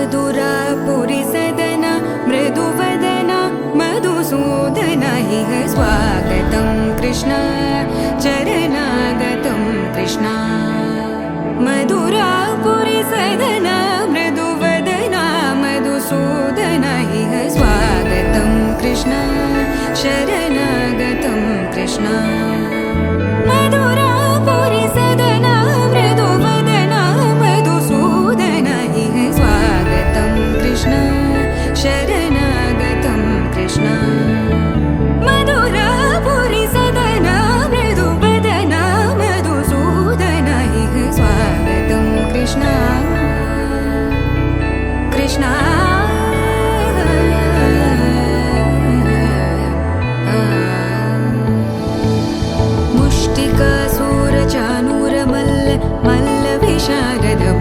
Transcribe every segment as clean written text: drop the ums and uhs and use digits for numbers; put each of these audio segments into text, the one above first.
मधुरापुरी सदन मृदुवदन मधुसूदन इह स्वागतं कृष्ण चरणागतं कृष्ण मधुरापुरी सदन मृदुवदन मधुसूदन इह स्वागतं कृष्ण शरणागतं कृष्ण मधुरापुरी सदन मृदुवदन मधुसूदन इह स्वागतं कृष्ण शरणागतं कृष्ण मधुरापुरी सदन मृदुवदन मधुसूदन इह स्वागतं कृष्ण कृष्ण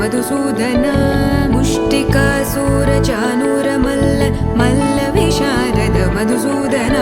मधुसूदन मुष्टिकासुरचाणूरमल्ल मल्लविशारद मधुसूदन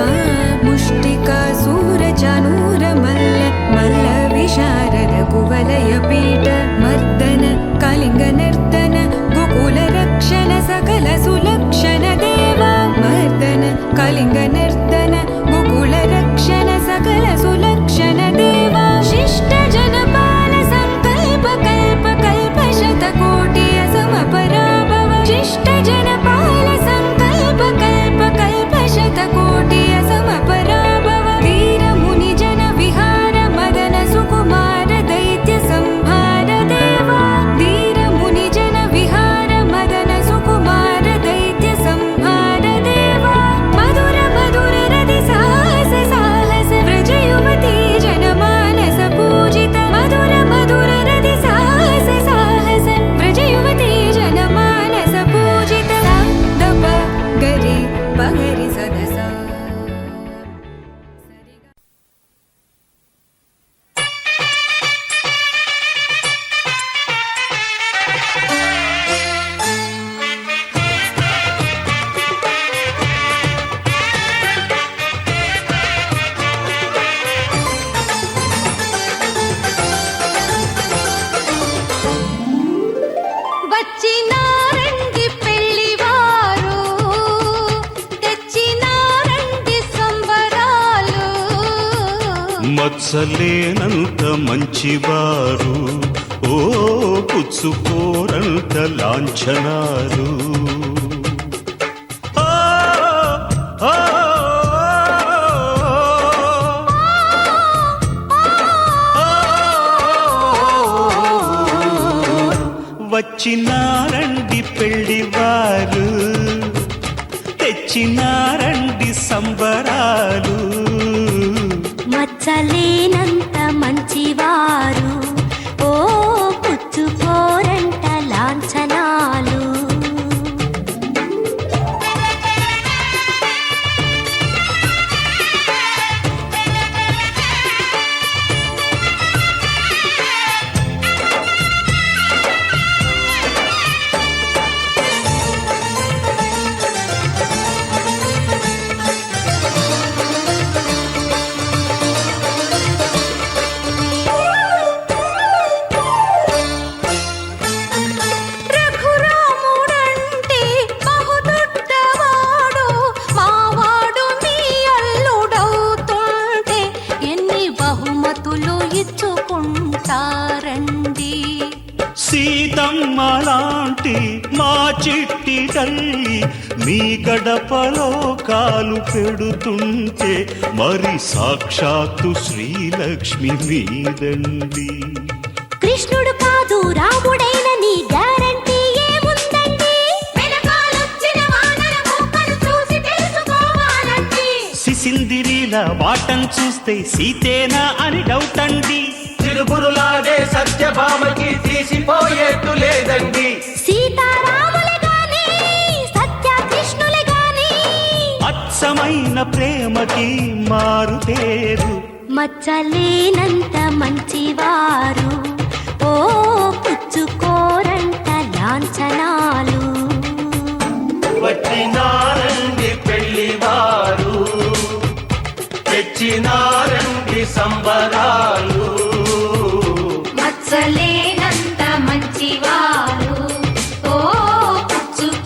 मुष्टिकासुरचाणूरमल्ल मल्लविशारद कुवलयपीठ मर्दन कलिङ्गनर्तन गोकुलरक्षण सकल सुलक्षण देवा मर्दन कलिङ्गनर्तन गोकुलरक्षण सकल सुलक्षण देवा शिष्ट जनपाल संकल्प कल्प कल्प शतकोटि असमपराभव शिष्ट जनपाल संकल्प कल्प कल्प शतकोटि असमपराभव वीर मुनि जन विहार मदन सुकुमार दैत्य संहार देवा वीर मुनि जन विहार मदन सुकुमार दैत्य संहार देवा मधुर मधुर रति साहस साहस व्रज युवती जनमानस पूजित मधुर मधुर रति साहस साहस व्रज युवती जनमानस पूजित दप गरि पगरि सदसा వచ్చినారండి పెళ్లివారు తెచ్చినారండి సంబరాలు మత్సలేనంత మంచివారు ఓ పుచ్చుకోరంత లాంఛనాలు వచ్చినారండి పెళ్లివారు తెచ్చినారండి సంబరాలు మచ్చలేనంత మంచివారు ఓ పుచ్చుకోరంట లాంఛనాలు రఘురాముడంటే బహుదొడ్డవాడు మావాడు మీ అల్లుడవుతుంటే ఎన్ని బహుమతులు ఇచ్చుకుంటారండి సీతమ్మ లాంటి మా చిట్టి తల్లి మీ గడపలో కాలు పెడుతుంటే మరి సాక్షాత్తు శ్రీలక్ష్మి మీదండి కృష్ణుడు కాదు రాముడైన నీ గ్యారంటీ ఏముందండి వెనకాలొచ్చిన వానర మూకను చూసి తెలుసుకోవాలండి సిసిందిరిల వాటం చూస్తే సీతేనా అని డౌట్ అండి చిరుబురులాడే సత్యభామకి తీసిపోయేట్టు లేదండి సీతారాములే గాని సత్య కృష్ణులే గాని అచ్చమైన ప్రేమకి మారుతేరు మచ్చలేనంత మంచివారు ఓ పుచ్చుకోరంట లాంఛనాలు వచ్చినారండి పెళ్లివారు తెచ్చినారండి సంబరాలు మచ్చలేనంత మంచివారు ఓ పుచ్చుకో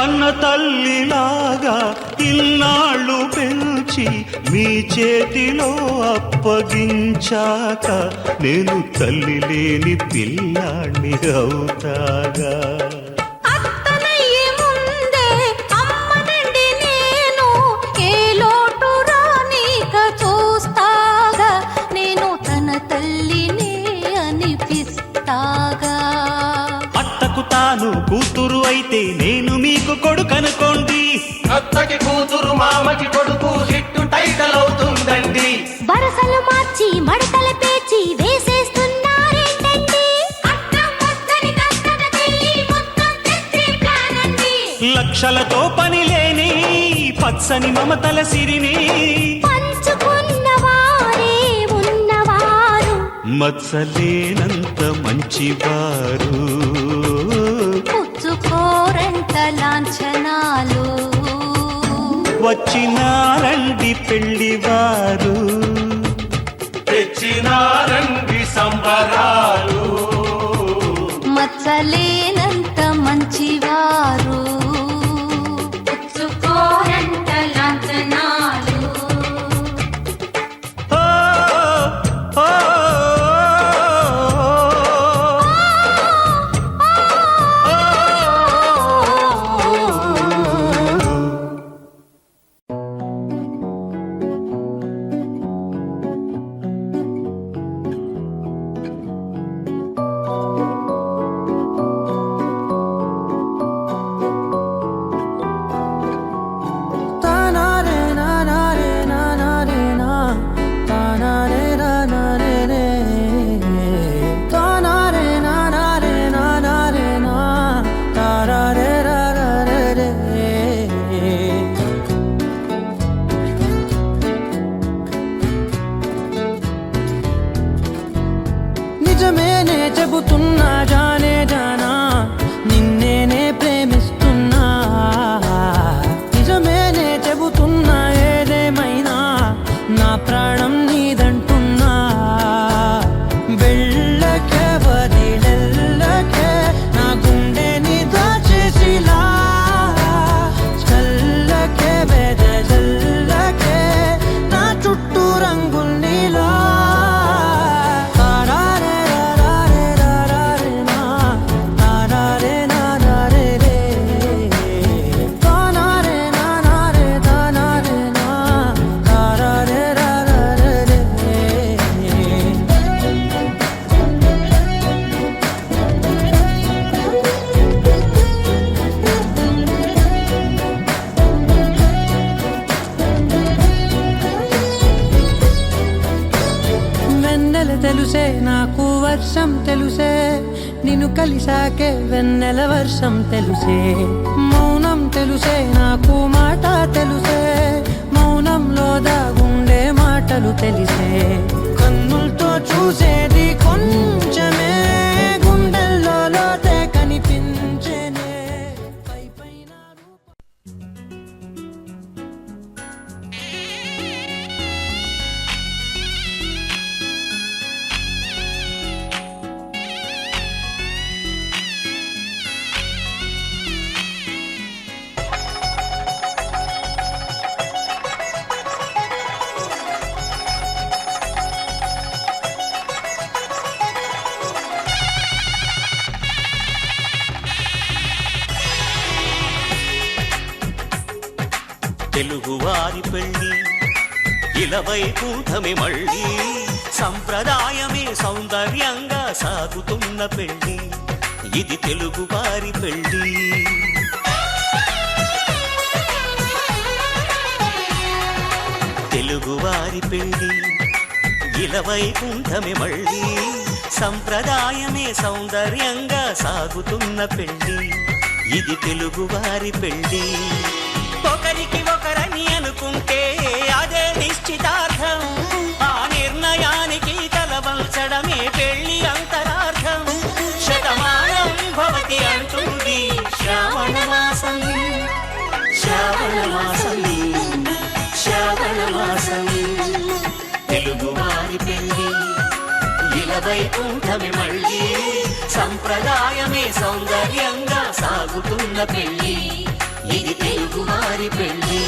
కన్న తల్లిలాగా ఇన్నాళ్ళు పెంచి మీ చేతిలో అప్పగించాక నేను తల్లి లేని పిల్లాణ్ణి అవుతాగా. అత్తనయ్యే ముందే అమ్మనండి నేను, ఏ లోటు రానీక చూస్తాగా, నేను తన తల్లినే అనిపిస్తాగా. అత్తకు తాను కూతురు అయితే నేను మీకు కొడుకనుకోండి. అత్తకి కూతురు మామకి కొడుకు హిట్టు టైటల్ అవుతుందండి. వరసలు మార్చి మడతల పేచి వేసేస్తున్నారేంటండి? అత్తం వద్దని కష్టత చెల్లి మొత్తం తెచ్చే ప్లాన్ అండి. లక్షలతో పని లేని పచ్చని మమతల సిరిని పంచుకున్నవారే ఉన్నవారు, మచ్చలేనంత మంచివారు. పుచ్చుకోరంట లాంఛనాలు, వచ్చినారండి పెళ్లివారు. తెచ్చినారండి సంబరాలు. మచ్చలేనంత మంచివారు, పుచ్చుకోరంట లాంఛనాలు. ఓ, ఓ, నిజమేనే చెబుతున్నా జానే జానా, నిన్నేనే ప్రేమిస్తున్నా. నిజమేనే చెబుతున్నా ఏదేమైనా నా ప్రాణం నీదంటున్నా. వెళ్ళకే వదిలెల్లకే నా గుండెని దాచేసిలా, చల్లకే వెదజల్లకే నా చుట్టూ రంగుల్నిలా. తెలుసే నాకు వర్షం తెలుసే, నిన్ను కలిసాకే వెన్నెల వర్షం తెలుసే. మౌనం తెలుసే నాకు మాట తెలుసే, మౌనంలో దాగుండే మాటలు తెలిసే. కన్నులతో చూసేది కొంచెమే, గుండెల్లో లోతే కనిపించేనే. పైపైన తెలుగువారి పెళ్లి ఇలవై కూటమి మళ్ళీ, సంప్రదాయమే సౌందర్యంగా సాగుతున్న పెళ్లి, ఇది తెలుగువారి పెళ్లి. తెలుగువారి పెళ్లి ఇలవై కూటమి మళ్ళీ, సంప్రదాయమే సౌందర్యంగా సాగుతున్న పెళ్లి, ఇది తెలుగువారి పెళ్లి. ఒకరికి ఒకరని అనుకుంటే అదే నిశ్చితార్థం, ఆ నిర్ణయానికి తలవంచడమే పెళ్లి అంతరార్థం. శతమానం భవతి అంటుంది శ్రావణ మాసం, శ్రావణ మాసం, శ్రావణ మాసం. తెలుగువారి పెళ్లి ఇలవై కూటమి మళ్ళీ, సంప్రదాయమే సౌందర్యంగా సాగుతున్న పెళ్లి, ఇది తెలుగువారి పెళ్ళి.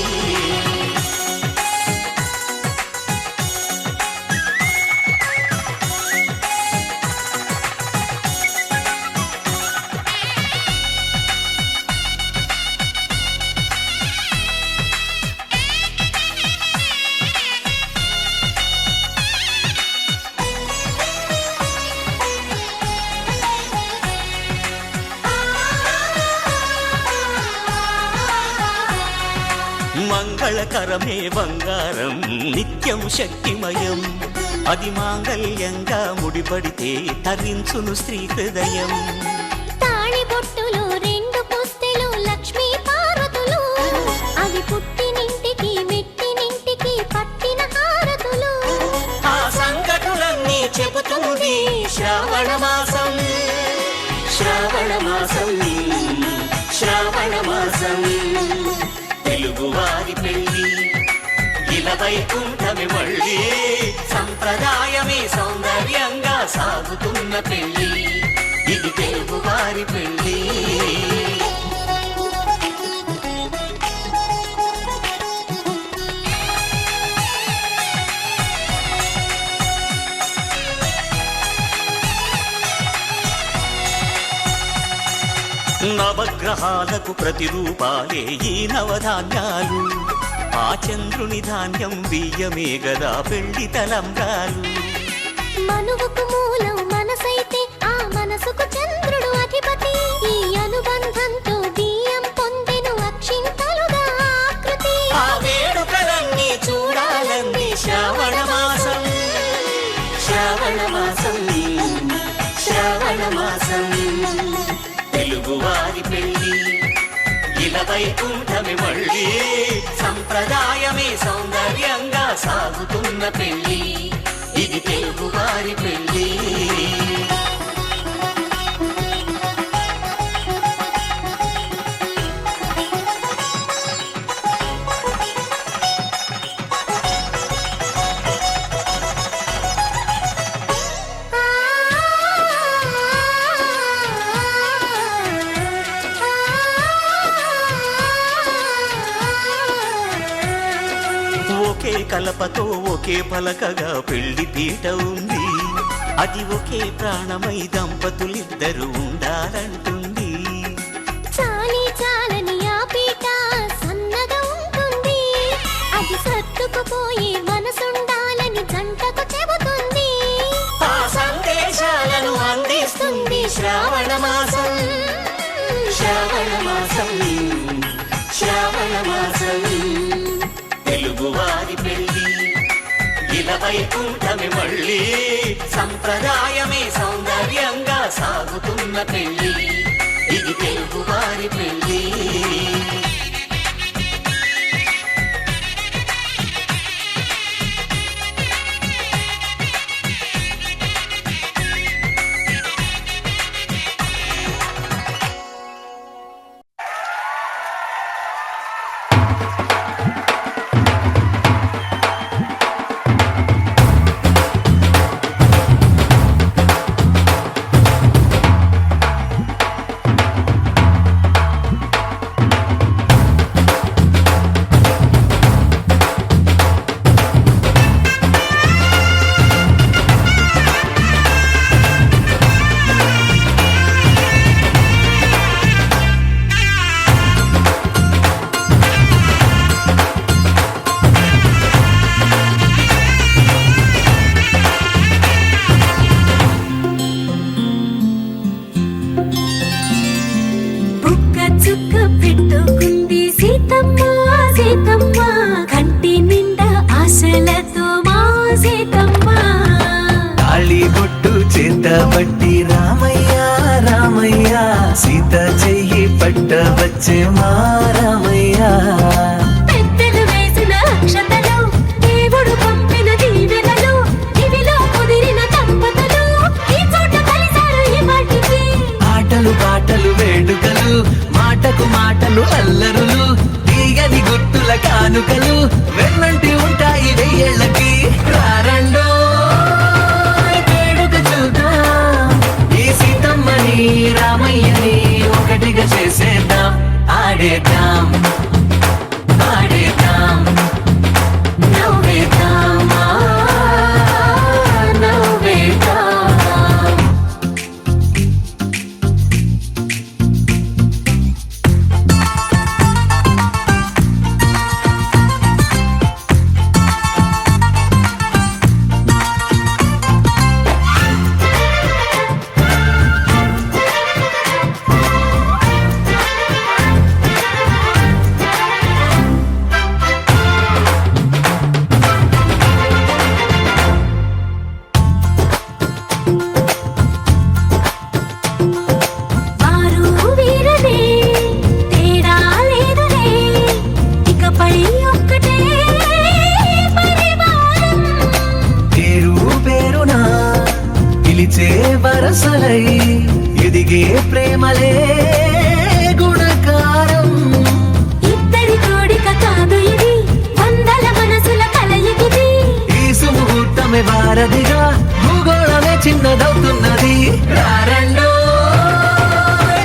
మంగళకరమే బంగారం నిత్యం శక్తిమయం, అది మాంగళ్యంగా ముడిపడితే తరించును స్త్రీ హృదయం. తాళి బొట్టులు రెండు పుస్తెలు లక్ష్మీ పార్వతులు, అవి పుట్టినింటికి మెట్టినింటికి పట్టిన హారతులు. ఆ సంగతులన్నీ చెబుతుంది శ్రావణ మాసం, శ్రావణ మాసం, శ్రావణ మాసం. తెలుగువారి పెళ్ళి ఇలా వైకుంఠమే మళ్ళీ, సంప్రదాయమే సౌందర్యంగా సాగుతున్న పెళ్ళి, ఇది తెలుగువారి పెళ్ళి. నవగ్రహాలకు ప్రతిరూపాలే ఈ నవధాన్యాలు, ఆ చంద్రుని ధాన్యం బియ్యమే గదా పెళ్లి తలంబ్రాలు. మనువుకు మూలం మనసైతే ఆ మనసుకు చంద్రుడు అధిపతి, ఈ అనుబంధంతో బియ్యం పొందెను అక్షింతలుగా ఆకృతి. ఆ వేడుకలన్నీ చూడాలంది శ్రావణ మాసం, శ్రావణ మాసం, శ్రావణ మాసం. తెలుగువారి పెళ్ళి ఇలా వైకుంఠమే మళ్ళీ, సంప్రదాయమే సౌందర్యంగా సాగుతున్న పెళ్ళి, ఇది తెలుగువారి పెళ్ళి. ఒకే కలపతో ఒకే పలకగా పెళ్లి పీట ఉంది, అది ఒకే ప్రాణమై దంపతులిద్దరూ ఉండాలంటుంది. చాలి చాలని ఆ పీట సన్నగా ఉంటుంది, అది సర్దుకుపోయి మనసుండాలని జంటకు చెబుతుంది. ఆ సందేశాలను అందిస్తుంది శ్రావణ మాసం, శ్రావణ మాసం, శ్రావణ మాసం. తెలుగువారి పెళ్ళి ఇలా వైకుంఠమే మళ్ళీ, సంప్రదాయమే సౌందర్యంగా సాగుతున్న పెళ్ళి, ఇది తెలుగువారి పెళ్ళి. పట్టి రామయ్య రామయ్య సీత చెయ్యి పట్ట వచ్చే మా రామయ్య. పెద్దలు వేసిన అక్షతలు, దేవుడు పంపిన దీవెనలు, ఇవిలో కుదిరిన దంపతులు ఈ చోట కలిశారు ఈ పాటికి. ఆటలు పాటలు వేడుకలు, మాటకు మాటలు అల్లరులు, తీయని గుర్తుల కానుకలు వెన్నంటి ఉంటాయి వెయ్యేళ్ళకి. రారండో వేడుక చూద్దాం, ఈ సీతమ్మని రామయ్యని ఒకటిగా చేసేద్దాం, ఆడేద్దాం. వరసలై ఎదిగే ప్రేమలే గుణకారం. ఇద్దరి కోడిక కాదు ఇది, వందల మనసుల కలయికిది. ఈ సుముహూర్తమే వారధిగా భూగోళమే చిన్నదవుతున్నది. రారండో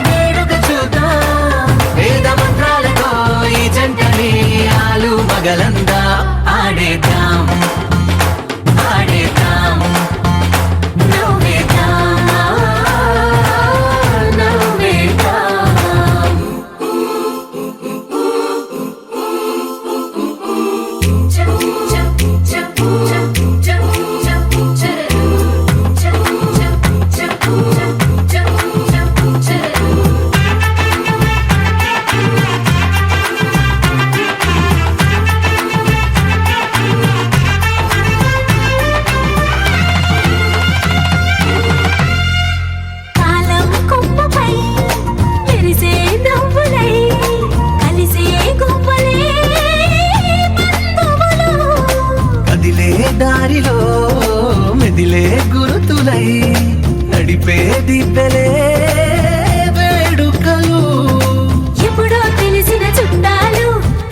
వేడుక చూద్దాం, వేద మంత్రాలతో ఈ జంటని ఆలు మగలందా ఆడేద్దాం ఆడేద్దాం నవ్వేద్దాం, నవ్వేద్దాం. కాలం కొమ్మపై మెరిసే నవ్వులై కలిసే గువ్వలే బంధువులు. కదిలే దారిలో మెదిలే గురుతులై నడిపే దిబ్బెలే వేడుకలు. ఎప్పుడో తెలిసిన చుట్టాలు,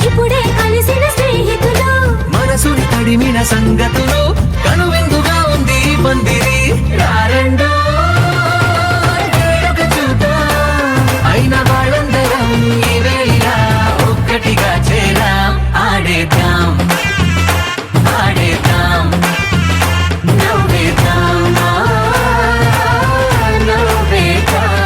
ఇప్పుడే కలిసిన స్నేహితులు. మనసుని తడిమిన సంగతులు కనువిందుగా ఉంది ఈ పందిరి. రారండో వేడుక చూద్దాం, అయిన వాళ్ళందరం ఈ వేళ ఒక్కటిగా చేరాం. ఆడేద్దాం ఆడేద్దాం నవ్వేద్దాం, నవ్వేద్దాం.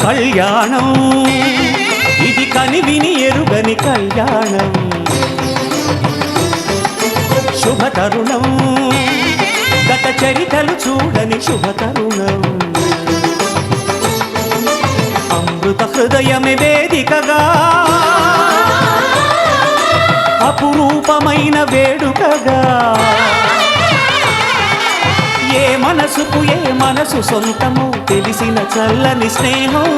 కళ్యాణం ఇది కనివిని ఎరుగని కళ్యాణం. శుభతరుణం గత చరితలు చూడని శుభతరుణం. అమృత హృదయమే వేదికగా అపురూపమైన వేడుకగా. ఏ మనసుకు ఏ మనసు సొంతము తెలిసిన చల్లని స్నేహం.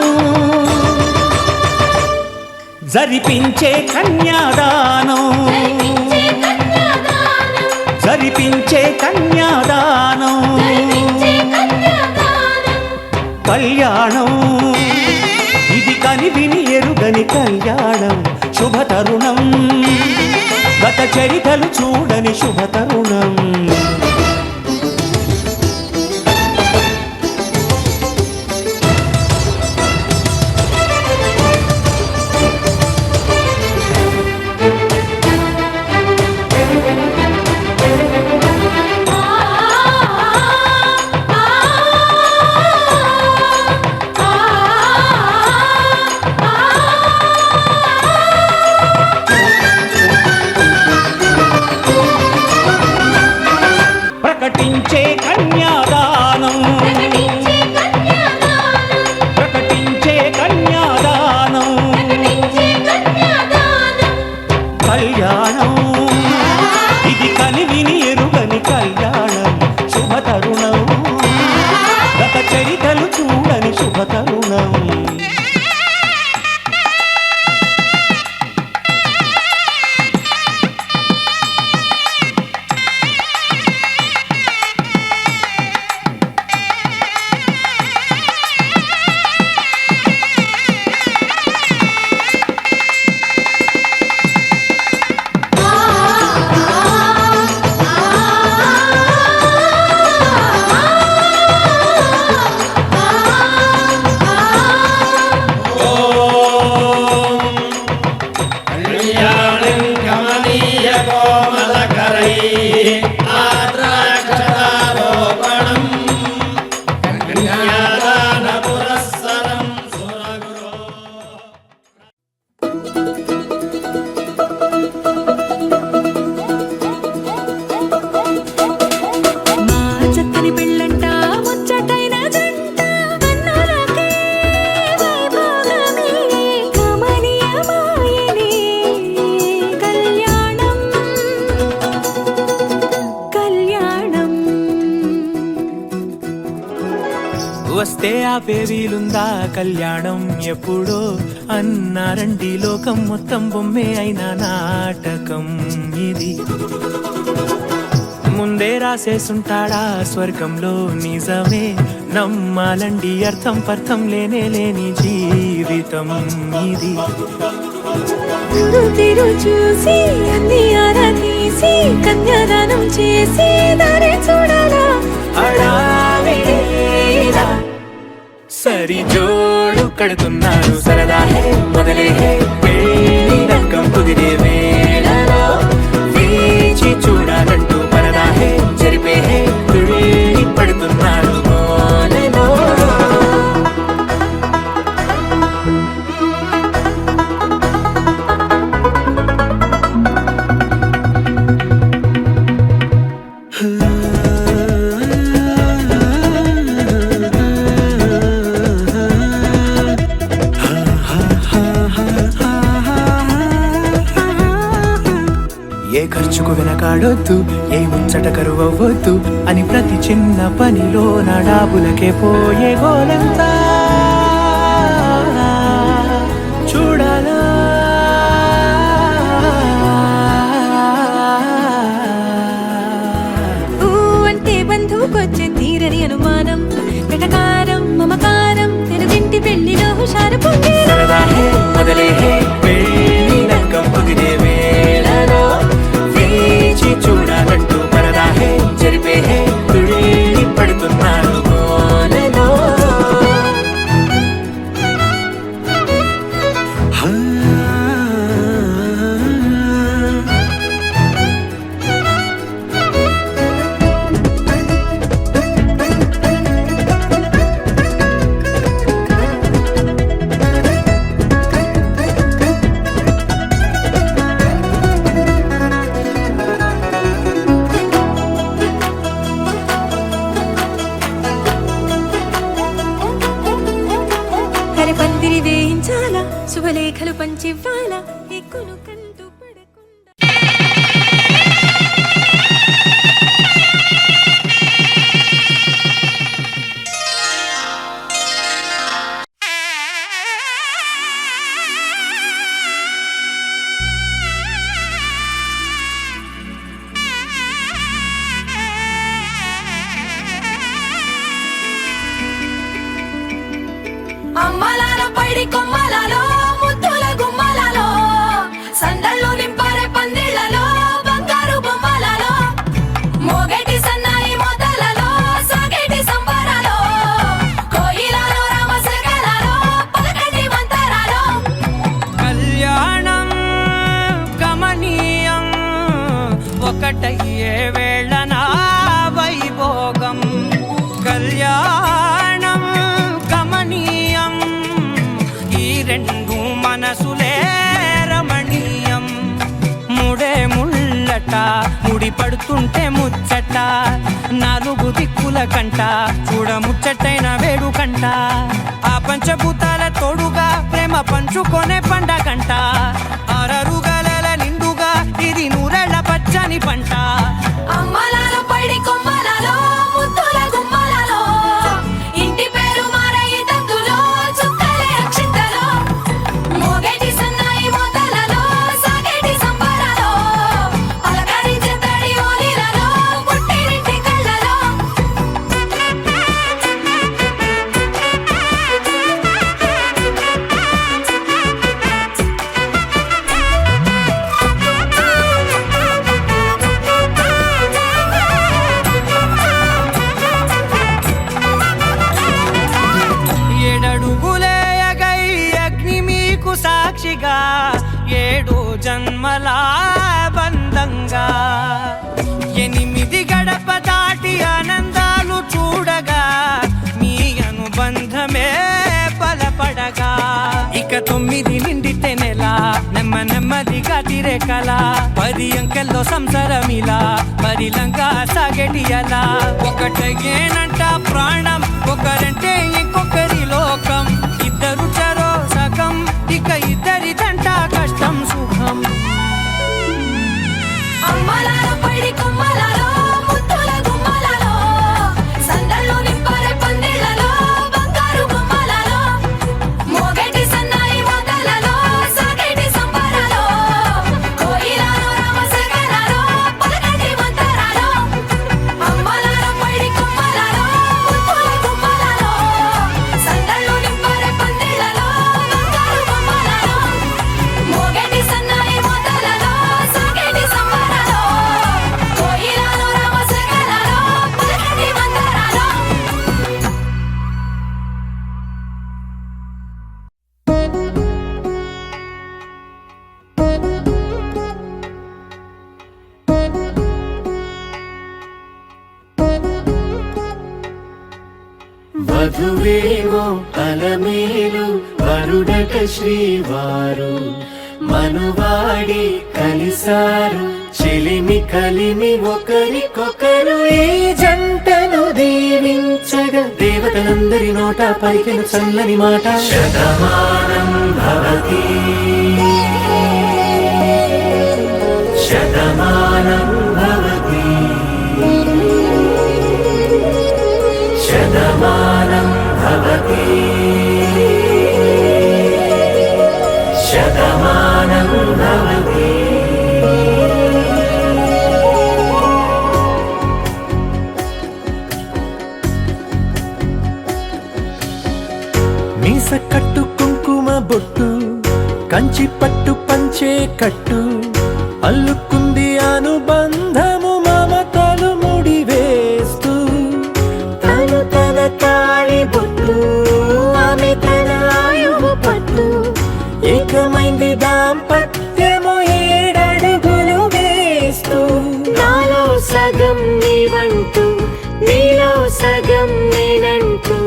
జరిపించే కన్యాదానం జరిపించే కన్యాదానం. కళ్యాణం ఇది కనివిని ఎరుగని కళ్యాణం. శుభతరుణం గత చరితలు చూడని శుభతరుణం. ప్రకటించే కన్యాదానం ప్రకటించే కన్యాదానం. కళ్యాణం ఇది కనివిని ఎరుగని కళ్యాణం. శుభతరుణం గత చరితలు చూడని శుభతరుణం. ఆ చెబితే ఆపే వీలుందా కళ్యాణం ఎప్పుడో అన్నారండి లోకం మొత్తం బొమ్మే అయిన నాటకం ఇది ముందే రాసేసుంటాడా స్వర్గంలో నిజమే నమ్మాలండి అర్థం పర్థం లేని జీవితం ఇది తీరు చూసి అన్ని ఆరా తీసి కన్యాదానం చేసి దారి చూడాలా హడావిడిలా సరి జోడు కడుతున్నారు సరదా హే మొదలే హే పెళ్లి రంగం కుదిరే వేళలో వేచి చూడాలంటూ పరదా హే జరిపే హే తుళ్ళి పడుతున్నారు గోలలో ఏ ఖర్చుకు వెనకాడొద్దు ఏ ముచ్చట కరువవద్దు అని ప్రతి చిన్న పనిలో నా డాబులకే పోయే గోలంతా చూడాలా అంటే బంధువుకొచ్చే తీరని అనుమానం వెటకారం మమకారం తెలుగింటి పెళ్లిలో హుషారు పొంగే సరదా హే మొదలే హే పెళ్లి రంగం కుదిరే వేళలో వేచి చూడాలంటూ పరదా హే జరిపే హే తుళ్ళి పడుతున్నారు గోలలో పందిరి వేయించాలా శుభలేఖలు పంచివ్వాలా ఎక్కును కంటూ పడకుండా అమ్మలాల పైడి కొమ్మలలో ముద్దుల గుమ్మలలో సందళ్ళు నింపారే పందిళ్లలో బంగారు బొమ్మలలో మోగేటి సన్నాయి మొదలలో సాగేటి సంబరాలో కోయిలలో రామసగలలో పలకటి మంతరాలో కళ్యాణం గమనీయం ఒకటయ్యే వేళ నా వైభోగం కళ్యాణం గమనీయం ఈ రెండు మనసులే రమణీయం ముడే ముళ్ళట ముడి పడుతుంటే ముచ్చట నాలుగు దిక్కుల కంట చూడ ముచ్చటైన వేడుకంట ఆ పంచభూతాల తోడుగా ప్రేమ పంచుకొనే పండగంట ఆరరుగల నిండుగా ఇది నూరెళ్ళ పచ్చని పంట అమ్మలాల పైడి కొమ్మలలో ముద్దుల గుమ్మలలో ఇంటి పేరు మారయి తందులో చుక్కలే అక్షింతలో మోగేటి సన్నాయి మొదలలో సాగేటి సంబరాలో పలకరించే తడి ఓలిలలో పుట్టినింటి కళ్ళలో ఏడడుగులేయగై అగ్ని మీకు సాక్షిగా 7 జన్మల బంధంగా 8 గడప దాటి ఆనందాలు చూడగా మీ అనుబంధమే బలపడగా ఇక 9 నిండితే నెల నెమ్మదిగా తిరే కల 10 అంకెల్లో సంసారమిలా పరిలంగా సాగేటి అలా ఒకటేనంట ప్రాణం ఒకరంటే ఇంకొకరి లోకం ఇద్దరు చరో సగం ఇక ఇద్దరిదంట కష్టం సుఖం అమ్మలాల పైడి కొమ్మలలో ముద్దుల గుమ్మలలో సందళ్ళు నింపారే పందిళ్లలో బంగారు వధువేవో అలమేలు వరుడట శ్రీవారు మనువాడి కలిసారు చెలిమి కలిమి ఒకరికొకరు ఈ జంటను దీవించగా దేవతలందరి నోట పలికిన చల్లని మాట శతమానం భవతి శతమానం భవతి శతమానం భవతి శతమానం భవతి. మీస కట్టు కుంకుమ బొట్టు కంచి పట్టు పంచే కట్టు అల్లుకుంది అనుబంధము మమతలు ముడివేస్తూ తను తన తాళి బొట్టు ఆమె తన ఆయువు పట్టు ఏకమైంది దాంపత్యము 7 అడుగులు వేస్తూ నాలో సగం నీవంటూ నీలో సగం నేనంటూ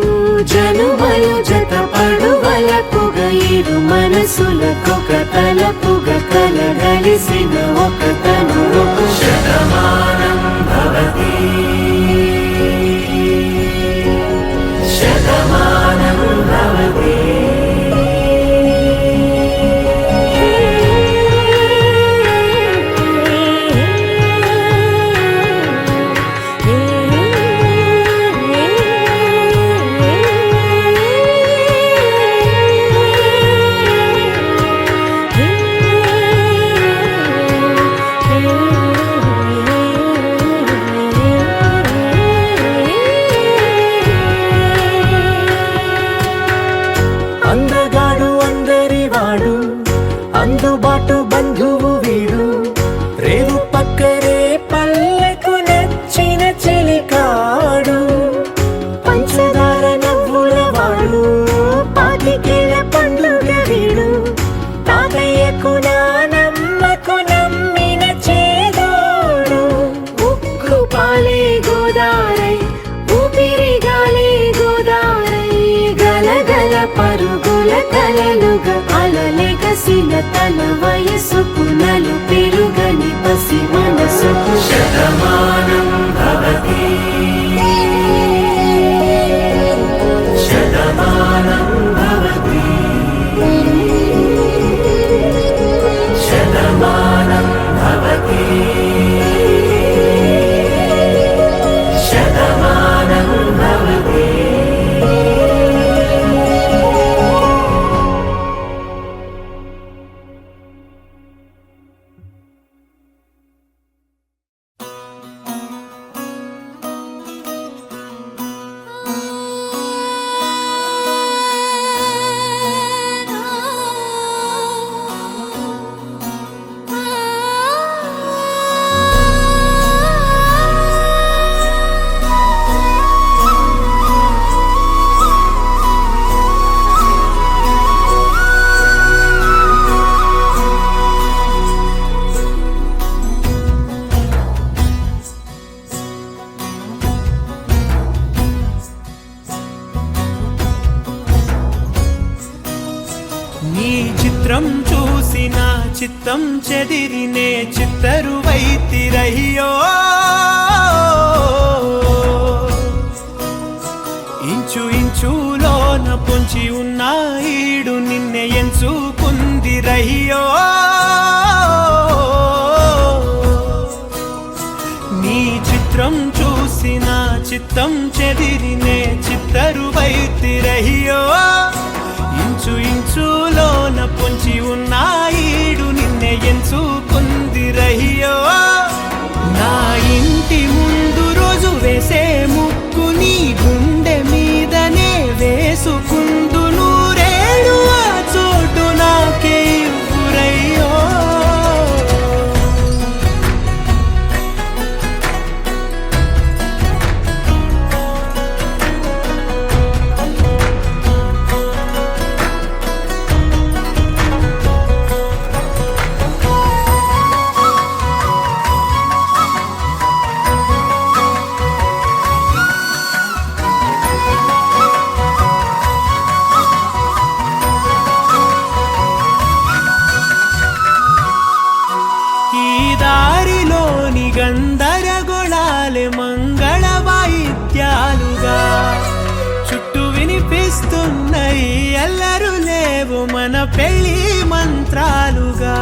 జనుమలు జత పడువలపుగ ఇరు మనసులకొక తలపుగ కలగలిసిన ఒక తను శతమానం భవతి శతమానం భవతి. అందగాడు అందరి వాడు అందుబాటు బంధువు వీడు రేవు పక్కరే పల్లెకు నచ్చిన చెలికాడు పంచదార నవ్వుల వాడు పాతికేల పండుగ వీడు తాతయ్యకు నానమ్మకు నమ్మిన చేదోడు ఉక్కు పాలే గోదారై ఊపిరి గాలే గోదారై గలగల పరుగుల కలలుగా అలలెగసిన తన వయసుకు నలు పెరుగని పసి మనసుకు శతమానం భవతి శతమానం భవతి శతమానం భవతి శతమానం భవతి. నీ చిత్రం చూసిన చిత్తం చెదిరినే చిత్తరువైతిరయ్యో ఇంచు ఇంచులోన పొంచి ఉన్న ఈడు నిన్నే ఎంచుకుందిరయ్యో నీ చిత్రం చూసిన చిత్తం చెదిరినే చిత్తరువైతిరయ్యో ఇంచు ఇంచులోన పొంచి ఉన్న ఈడు నిన్నే ఎంచుకుందిరయ్యో నా ఇంటి ముందు రోజు వేసే ముక్కు నీ గుండె మీదనే వేసుకుందు నూరేడు ఆ చోటు నాకే ఇవ్వురయ్యో ఈ దారిలోని గందరగోళాలే మంగళ వాయిద్యాలుగా చుట్టూ వినిపిస్తున్నాయి ఎల్లరు లేవు మన పెళ్లి మంత్రాలుగా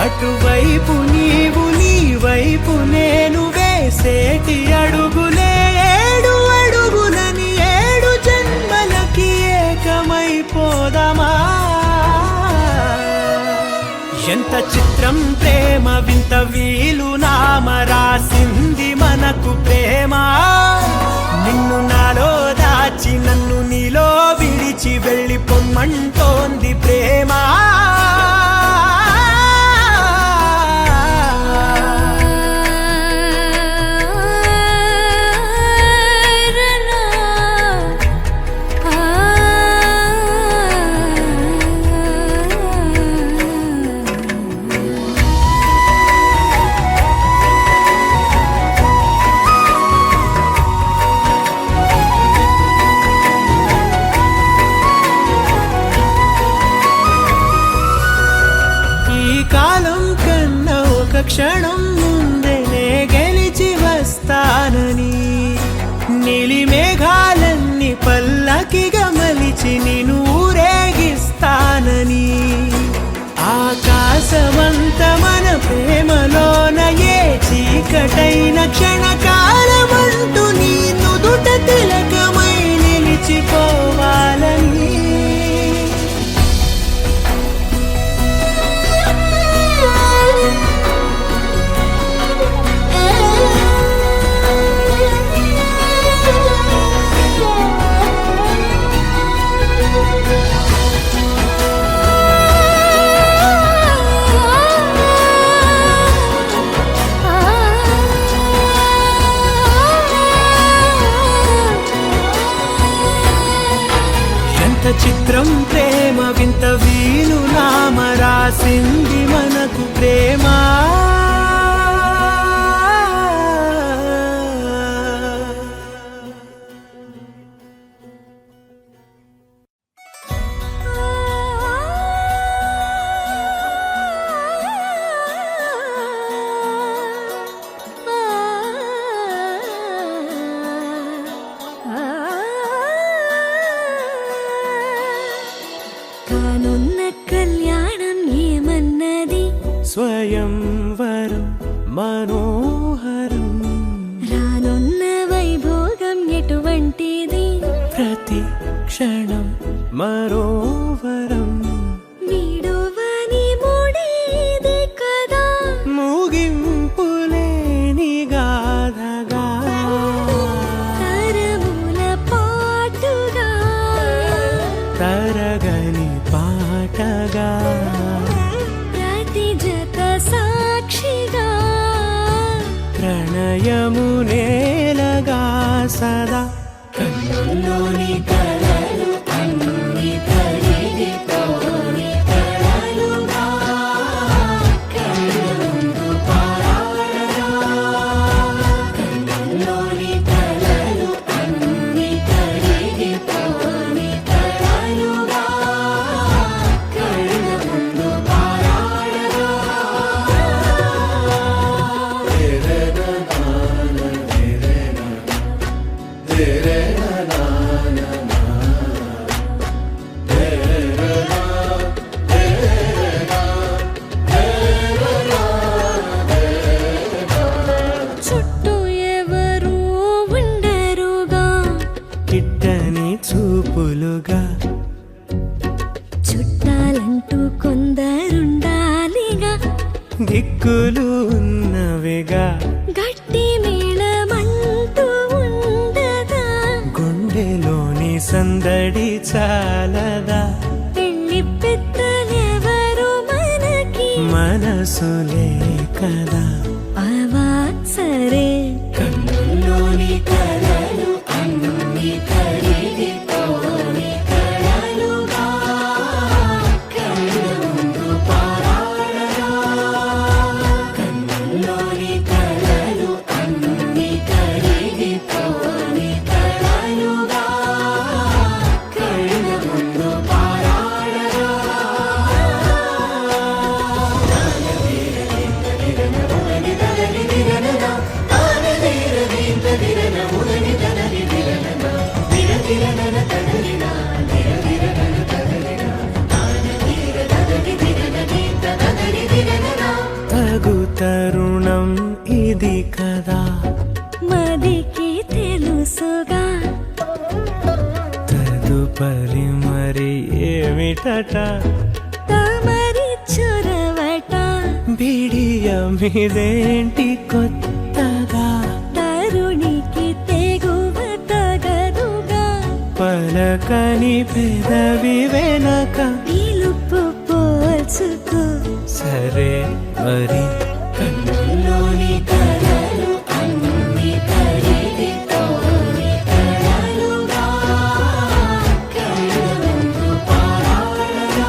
అటువైపు నీవు నీ వైపు నేను వేసేటి అడుగులే ఏడు అడుగులని ఏడు జన్మలకి ఏకమైపోదమా ఎంత చిత్రం ప్రేమ వింత వీలు నామ రాసింది మనకు ప్రేమ నిన్ను నాలో దాచి నన్ను నీలో విడిచి వెళ్ళిపోమ్మంటోంది ప్రేమ క్షణం ముందే గెలిచి వస్తానని నీలి మేఘాలన్నీ పల్లకిగా మలిచి నిన్ను ఊరేగిస్తానని ఆకాశమంత మన ప్రేమలోన ఏ చీకటైన క్షణకాలమంటూ నీ నుదుట తిలకమై నిలిచిపోవాలని చిత్రం ప్రేమ వింత వీలు నామ రాసింది మనకు ప్రేమ స్వయంవరం మనోహరం రానున్న వైభోగం ఎటువంటిది ప్రతి క్షణం మరోవరం వీడువని మూడేది కదా ముగింపులేని గాథగా తరముల పాటుగా తరగని పాటగా సాక్షిగా ప్రణయము నేలగా సదా కన్నుల్లోని కలలు అన్ని కరిగిపోని కలలుగా కన్నుందు పారాడగా కన్నుల్లోని కలలు అన్ని కరిగిపోని కలలుగా కన్నుందు పారాడగా చుట్టూ ఎవరు ఉండరుగా కిట్టని చూపులుగా చుట్టాలంటూ కొందరుండాలిగా దిక్కులు ఉన్నవిగా గట్టి మేళమంటూ ఉండగా గుండెలోని సందడి చాలదా పెళ్లి పెద్దలెవరు మనకి మనసులే కదా అవా సరే కన్నుల్లోని కలలు అన్ని కరిగిపోని కలలుగా కన్నుందు పారాడగా కన్నుల్లోని కలలు అన్ని కరిగిపోని కలలుగా కన్నుందు పారాడగా తరుణం ఇది కదా మదికి తెలుసుగా తదుపరి మరి ఏమిటట తమరి చొరవట బిడియమిదేంటి కొత్తగా తరుణికి తెగువ తగదుగా పలకని పెదవి వెనక పిలుపు పోల్చుకో సరే మరి కన్నుల్లోని కలలు అన్ని కరిగిపోని కలలుగా కళ్ళముందు పారాడగా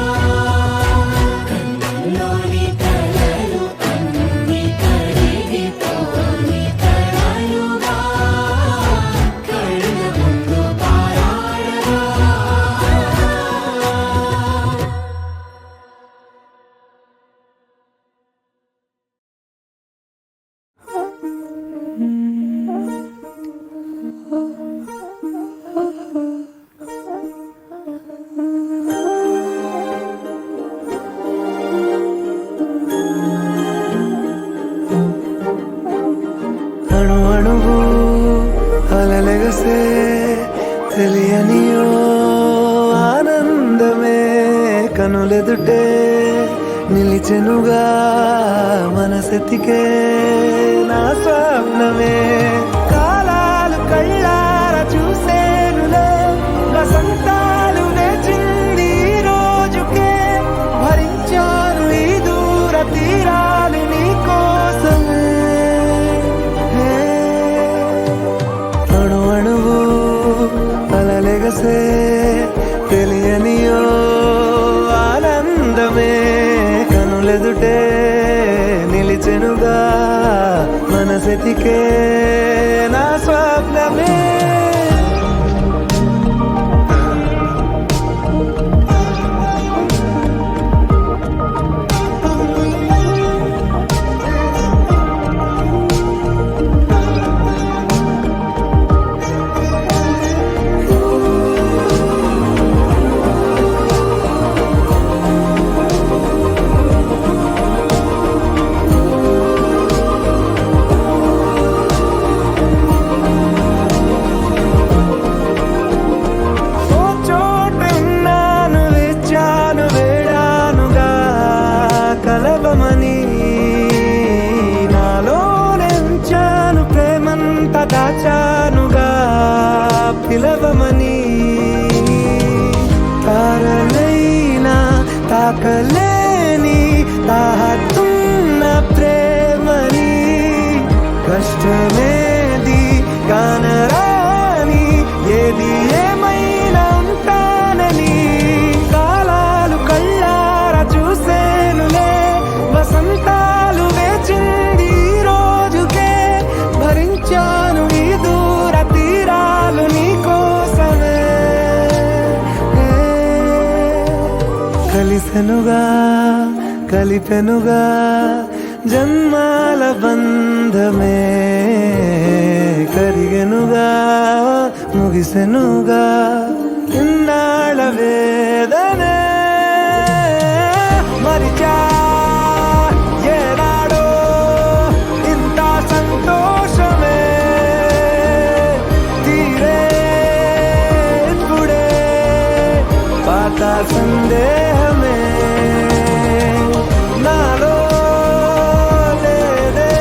కన్నుల్లోని కలలు అన్ని కరిగిపోని కలలుగా కళ్ళముందు పారాడగా అణు అణువు అలలెగసే తెలియనియో ఆనందమే కనులెదుటే నిలిచెనుగా మనసెతికే నా స్వప్నమే కాలాలు కళ్ళార చూసేనులే వసంతాలు వేచింది ఈ రోజుకే భరించాను ఈ దూర తీరాలు నీ కోసమే అణు అణువు అలలెగసే తెలియనియో ఆనందమే కనులెదుటే నిలిచెనుగా మనసెతికే నా స్వప్నమే ఓ చోటున్నాను వేచాను వేడానుగా కలవమని నాలో నెంచాను ప్రేమంత దాచానుగా పిలవమని తారలైనా తాకలేని తాహతున్న ప్రేమని కష్టమేది కానరాని ఏది ఏమైనా ఉంటానని కాలాలు కళ్ళార చూసేనులే వసంతాలు వేచింది ఈ రోజుకే భరించాను ఈ దూర తీరాలు నీ కోసమే కలిసెనుగా కలిపెనుగా జన్మాల బంధమే కరిగెనుగా ముగిసెనుగా ఇన్నాళ్ళ వేదనే మరిచా ఏనాడో ఇంత సంతోషమే తీరే ఇప్పుడే పాత సందేహమే నాలో లేదే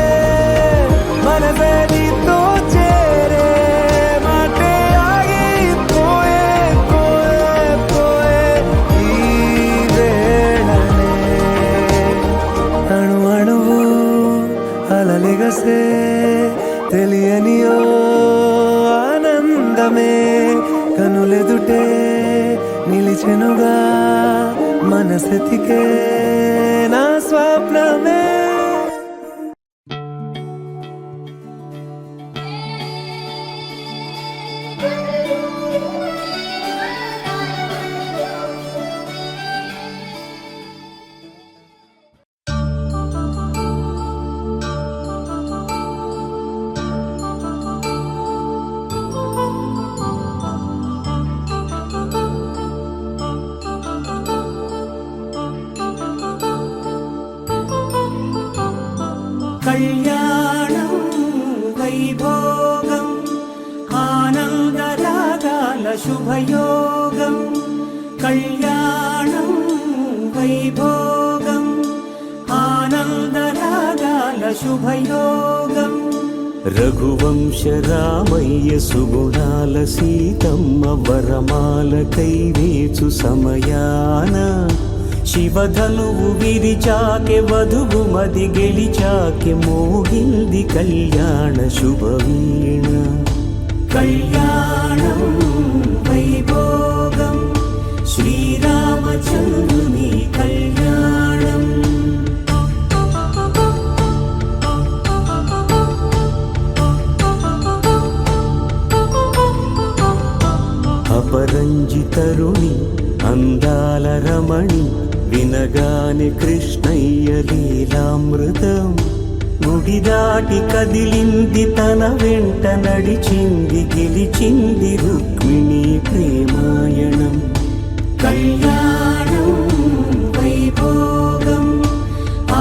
మనసే నీతో చేరే మాటే ఆగిపోయే పోయే పోయే ఈ వేళనే అణు అణువు అలలెగసే తెలియనియో ఆనందమే కనులెదుటే నిలిచెనుగా మనసెతికే నా స్వప్నమే కళ్యాణం వైభోగం ఆనందరాగాల శుభయోగం కళ్యాణం వైభోగం ఆనందరాగాల శుభయోగం రఘువంశ రామయ్య సుగుణాల సీతమ్మ వరమాల కైవేచు సమయాన శివధనువు విరిచాకె వధువుమది గెలిచాకె మోగింది కళ్యాణ శుభవీణ కళ్యాణం వైభోగం శ్రీరామచంద్రుని కళ్యాణం అపరంజి తరుణి అందాల రమణి వినగానే కృష్ణయ్య లీలామృతం గుడి దాటి కదిలింది తన వెంట నడిచింది గెలిచింది రుక్మిణి ప్రేమాయణం కళ్యాణం వైభోగం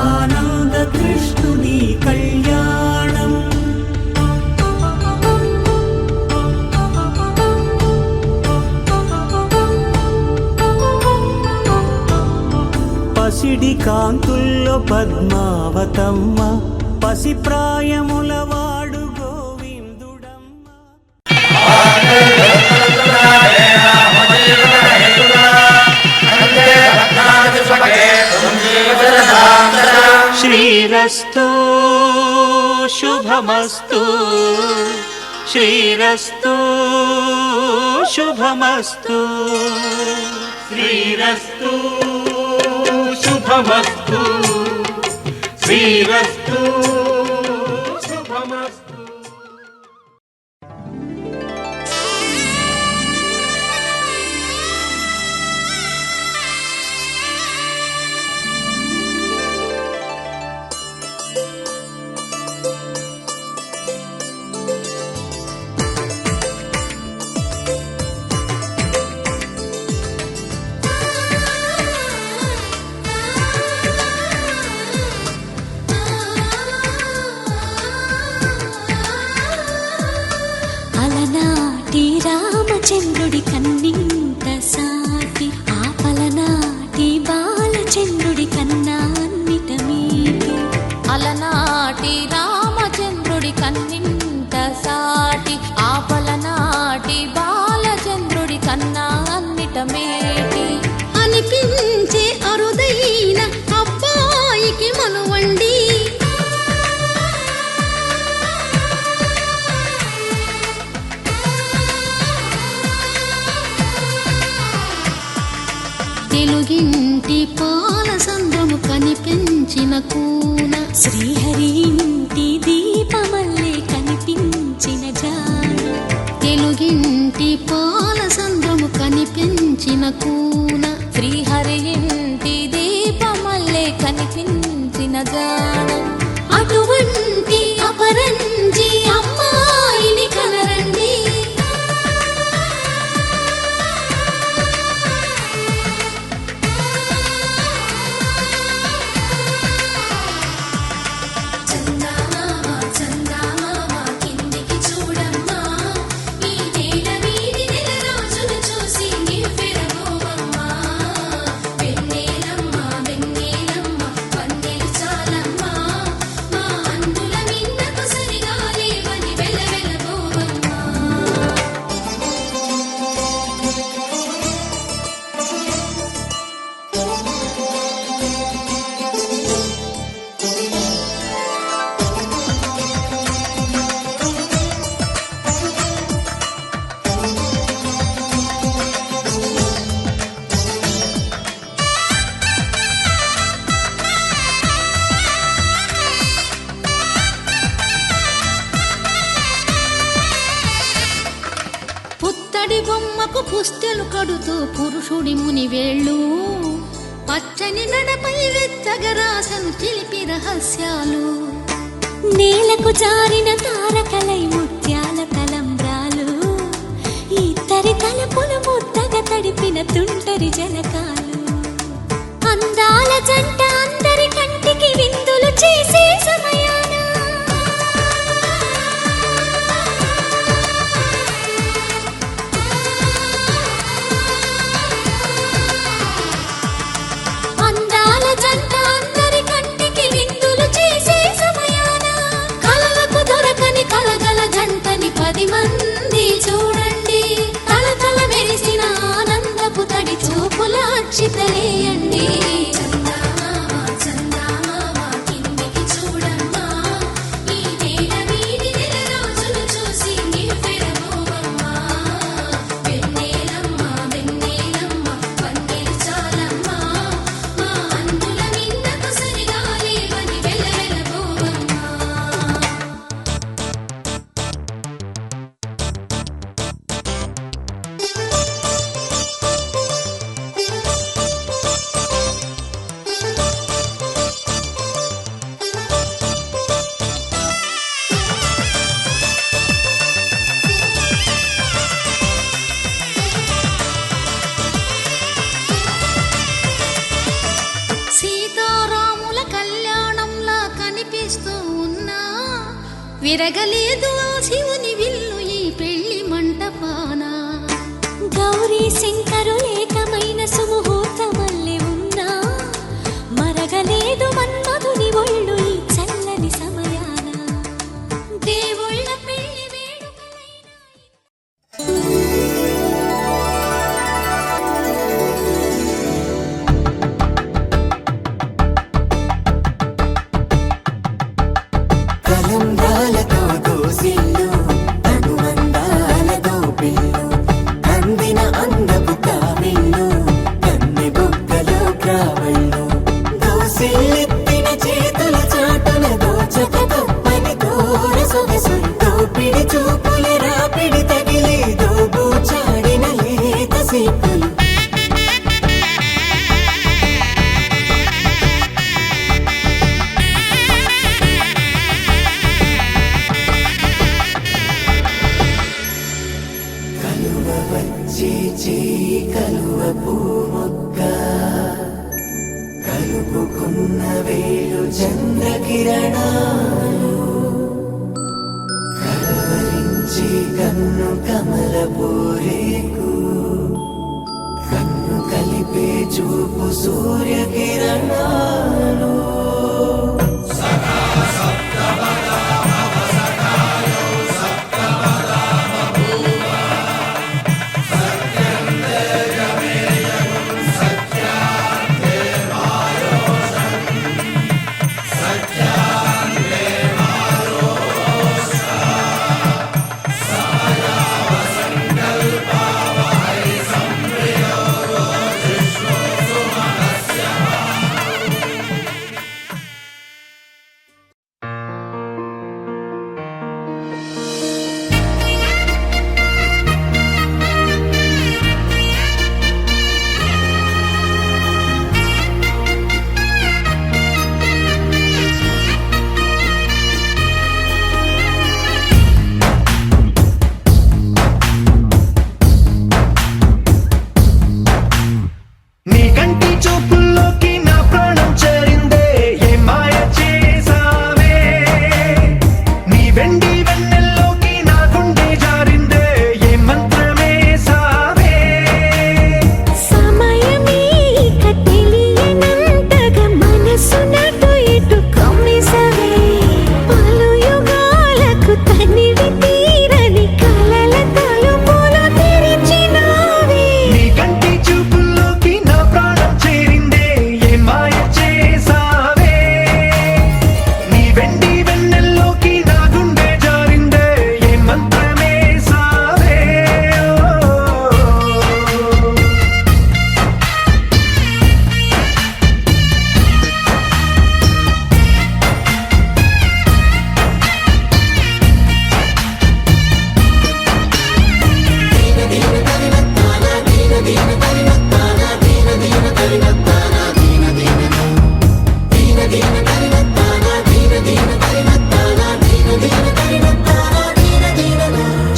ఆనంద కృష్ణుని కళ్యాణం పసిడి కాంతుల్లో పద్మావతమ్మ పసి ప్రాయముల వాడు గోవిందుడమ్మ శ్రీరస్తు శుభమస్తు శ్రీరస్తు శుభమస్తు శ్రీరస్తు శుభమస్తు శ్రీరస్తు శుభమస్తు రామచంద్రుడి కన్నింత సాటి ఆపలనాటి బాలచంద్రుడి కన్నా అన్నిట మీటి అలనాటి రామచంద్రుడి కన్నింత సాటి ఆపలనాటి బాలచంద్రుడి కన్నా అన్నిట మేటి అనిపించే అరుదైన అబ్బాయికి మనువండి తెలుగింటి పాల సంద్రము కనిపించిన కూన శ్రీహరి ఇంటి దీపమల్లే కనిపించిన జాన తెలుగింటి పాల సంద్రము కనిపించిన కూన శ్రీహరి ఇంటి దీపమల్లే కనిపించిన జాన అటువంటి అపరంజి అమ్మాయిని కనరండి పుత్తడి బొమ్మకు పుస్తెలు కడుతూ పురుషుడి ముని వేళ్ళు పచ్చని నడపై వెచ్చగరాసను చిలిపి రహస్యాలు నేలకు జారిన తారకలై ముత్యాల తలంబ్రాలు ఇద్దరి తలపులు ముద్దగా తడిపిన తుంటరి జలకాలు అందాల జంట అందరి కంటికి విందులు చేసే సమయాన చేస్తూ ఉన్నా విరగలేదు ఆ శివుని విల్లు ఈ పెళ్లి మంటపాన. గౌరీ శంకరు ఏకమైన సుముహూర్తమల్లె ఉన్నా మరగలేదు మన్మధుని ఒళ్ళు ఈ చల్లని సమయాన. దేవుళ్ళ పెళ్లి వేడుకలైన కలంబాలతో దోసిల్లు అనుబంధాలతో పిల్లు అందిన అందపు కావిళ్ళు కన్నె బుగ్గలో క్రావళ్ళు దోసిల్లెత్తిన చేతుల చాటున దోచక తప్పని దూర సొగసు దోపిడి చూపుల రాపిడి తగిలి దోబూచాడిన లేత సీపులు కలువ వచ్చే చేయి కలువ పూమొక్క కలుపుకున్న వేలు చంద్రకిరణాలు కలవరించి కన్ను కమల పూరేకు కన్ను కలిపే చూపు సూర్యకిరణాలు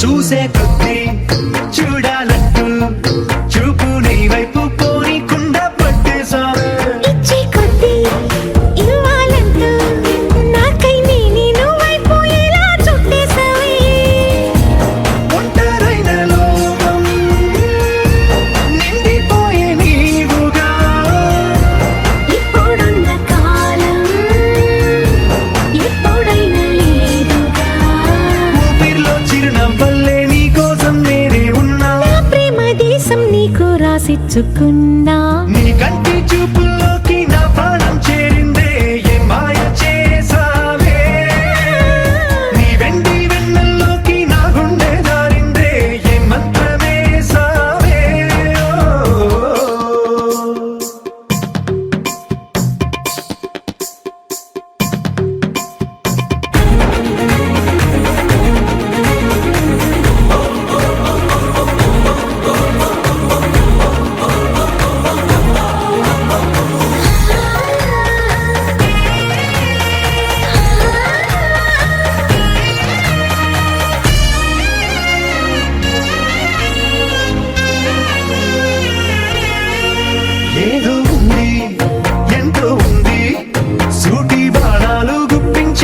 చూసే కొద్ది చూడాలంటూ చూపు నీ వైపు పోనీకుండా పట్టేశావే. ఇచ్చే కొద్దీ ఇవ్వాలంటూ నాకై నేను వైపు ఎలా చుట్టేశావే. ఒంటరైన లోకం నిండిపోయే నీవుగా ఇప్పుడున్న కాలం ఎప్పుడైనా లేదుగా. ఊపిరిలో చిరునవ్వల్లే నీ కోసం నేనే ఉన్నా. నా ప్రేమ దేశం నీకు రాసిచ్చుకున్నా. నీ కంటి చూపుల్లోకి నా ప్రాణం చేరిందే ఏ మాయ చేసావే. నీ వెండి వెన్నెల్లోకి నా గుండె జారిందే ఏ మంత్రమేసావే.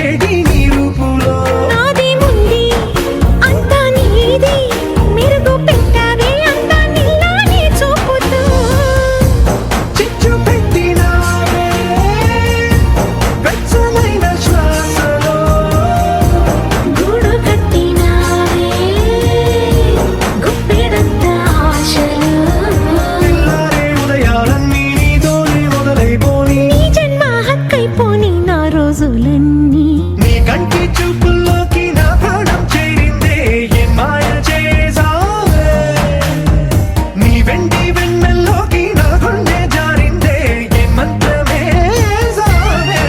కనిపించేటి నీ రూపులో నాది ముంది అంతా నీది మెరుగు పెట్టావే అంతా నీలానే చూపుతూ చిచ్చు పెట్టినావే వెచ్చమైన శ్వాసలో గూడు కట్టినావే గుప్పెడంత ఆశలు తెల్లారే ఉదయాలన్నీ నీతోనే మొదలైపోని నీ జన్మ హక్కైపోని నా రోజులన్నీ నీ కంటి చూపుల్లోకి నా ప్రాణం చేరిందే ఏ మాయ చేసావే నీ వెండి వెన్నెల్లోకి నా గుండె జారిందే ఏ మంత్రమే సావే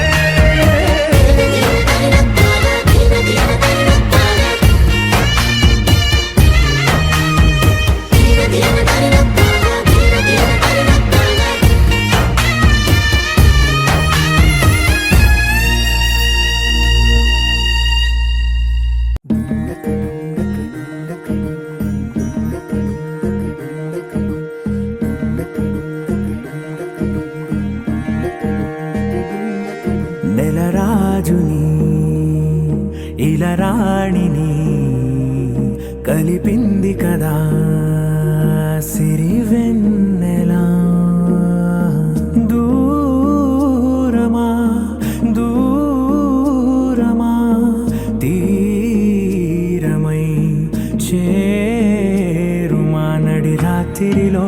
నెలరాజుని ఇలరాణిని కలిపింది కదా సిరివెన్నెలా దూరమా దూరమా తీరమై చేరుమా నడి రాత్రిలో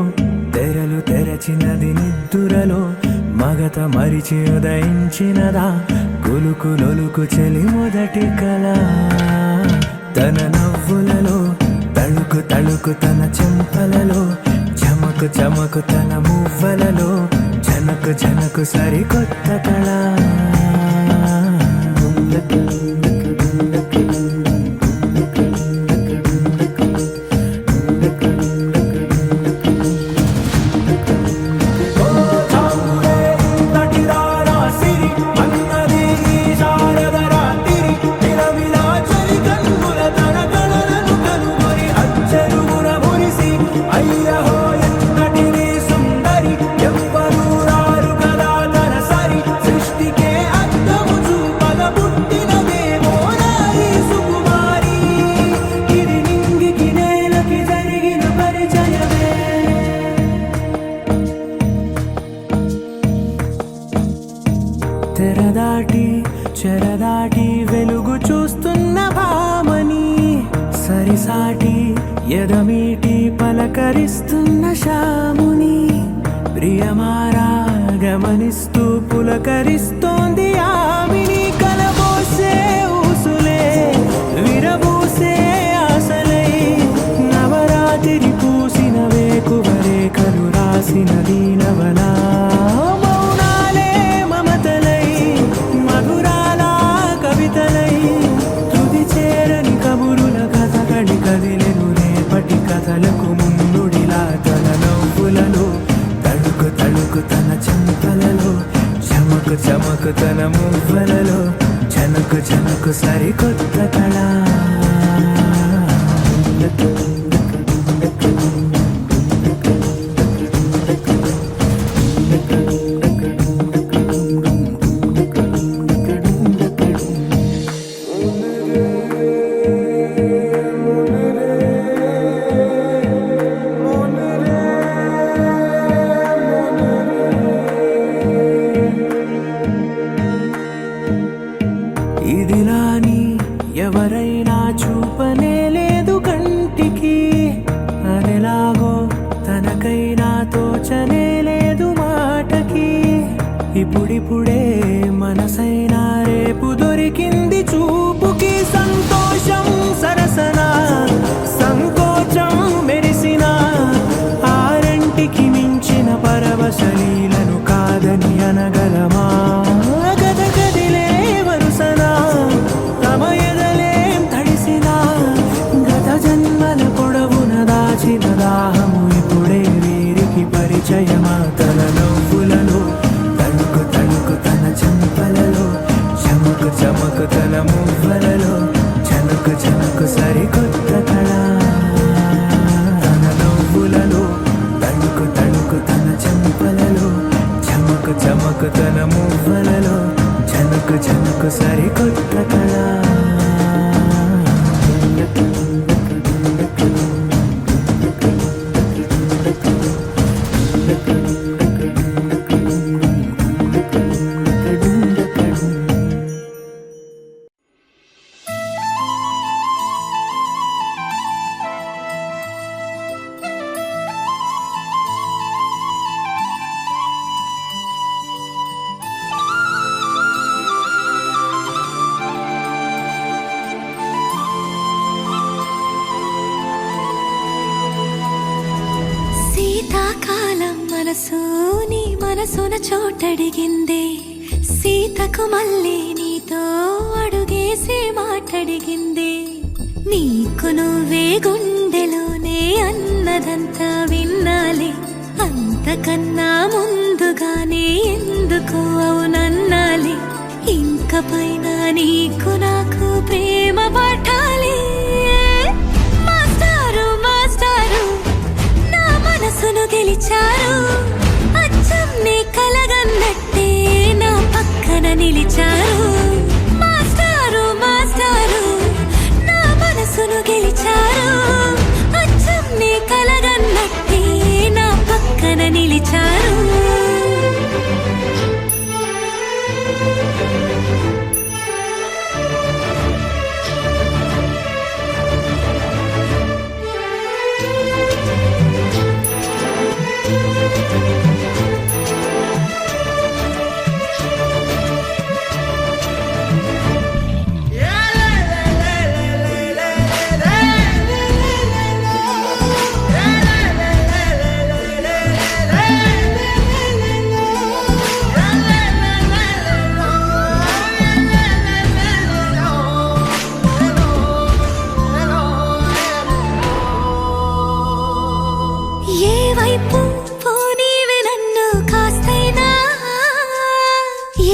తెరలు తెరచినది నిద్దురలో మగత మరిచి ఉదయించినదా కులుకు లొలుకు చెలి మొదటి కళ తన నవ్వులలో తళుకు తళుకు తన చెంపలలో చమకు చమకు తన మువ్వలలో జనకు జనకు సరికొత్త కళ తెరదాటి చెరదాటి వెలుగు చూస్తున్న భామని సరిసాటి ఎదమీటి పలకరిస్తున్న శాముని ప్రియమారా గమనిస్తూ పులకరిస్తోంది ఆమిని కలబోసే ఊసులే విరబూసే ఆశలై నవరాత్రి పూసిన వేకువరేఖలు రాసిన దీనవలా మౌనాలే మమతలై మధురాల కవితలై తుది చేరని కబురుల కథగడి కదిలెను రేపటి కథలకు ముందుడిలా తన నవ్వులలో తళుకు తళుకు తన చెంపలలో చమకు చమకు తన మువ్వలలో జనకు జనకు సరికొత్త కళ ఇదిలాని ఎవరైనా చూపనే లేదు కంటికి అదెలాగో తనకైనా తోచనే లేదు మాటకి ఇప్పుడిప్పుడే మనసైనా రేపు దొరికింది చూపుకి సంతోషం సరసన సంకోచం మెరిసిన ఆరంటికి మించిన పరవశలీలను కాదని అనగలమా గద గదిలే వరుసనా తమ ఎదలేం తడిసిన గత జన్మల పొడవున దాచిన దాహము ఇప్పుడే వీరికి పరిచయమా తన నవ్వులలో తణుకు తణుకు తన చెంపలలో చమకు చమకు తన మువ్వలలో జనకు జనకు సరికొత్త కళ తన నవ్వులలో తణుకు తణుకు తన చెంపలలో చమకు చమకు తన మువ్వలలో జనకు సృజనకు సరికొత్త కళ. శీతాకాలం మనసు నీ మనసున చోటడిగిందే, సీతకు మళ్ళీ నీతో అడుగేసే మాటడిగిందే. నీకు నువ్వే గుండెలోనే అన్నదంతా విన్నాలే, అంతకన్నా ముందుగానే ఎందుకు అవునన్నాలే. ఇంక పైన నీకు నాకు ప్రేమ పట్టాలి. మాస్టారు మాస్టారు నా మనసును గెలిచారు, అచ్చం నీ కలగన్నట్టే నా పక్కన నిలిచారు. మాస్టారు మాస్టారు నా మనసును గెలిచారు, అచ్చం నీ కలగన్నట్టే నా పక్కన నిలిచారు. ఏ వైపు పోనీవి నన్ను కాస్తైనా,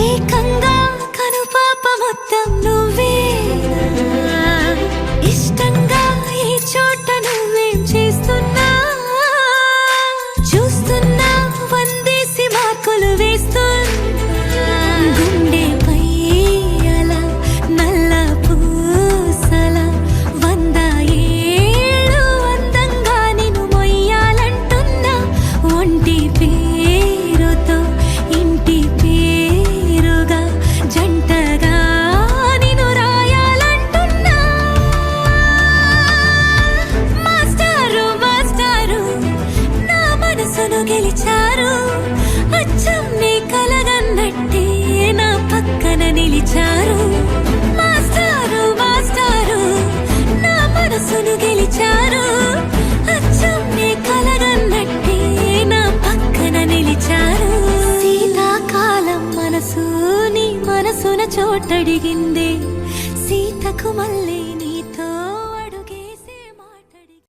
ఏకంగా కనుపాప మొత్తం నువ్వే. ఇష్టంగా ఈ చోట నువ్వేం చేస్తున్నా, చూస్తున్నా వందేసి మార్కులు వేస్తున్నా. గుండెపై అలా నల్ల పూసల 100 ఏళ్ళు అందంగా నిన్ను మొయ్యాలంటున్నా. ఒంటి పేరుతో ఇంటి పేరుగా జంటగా నిన్ను రాయాలంటున్నా. మాస్టారు మాస్టారు నా మనసును గెలిచారు, అచ్చం నీ కలగన్నట్టే నా పక్కన నిలిచారు. మాస్టారు మాస్టారు నా మనసును గెలిచారు, అచ్చం నీ కలగన్నట్టే నా పక్కన నిలిచారు. శీతాకాలం మనసు నీ మనసున చోటడిగిందే, సీతకు మళ్ళీ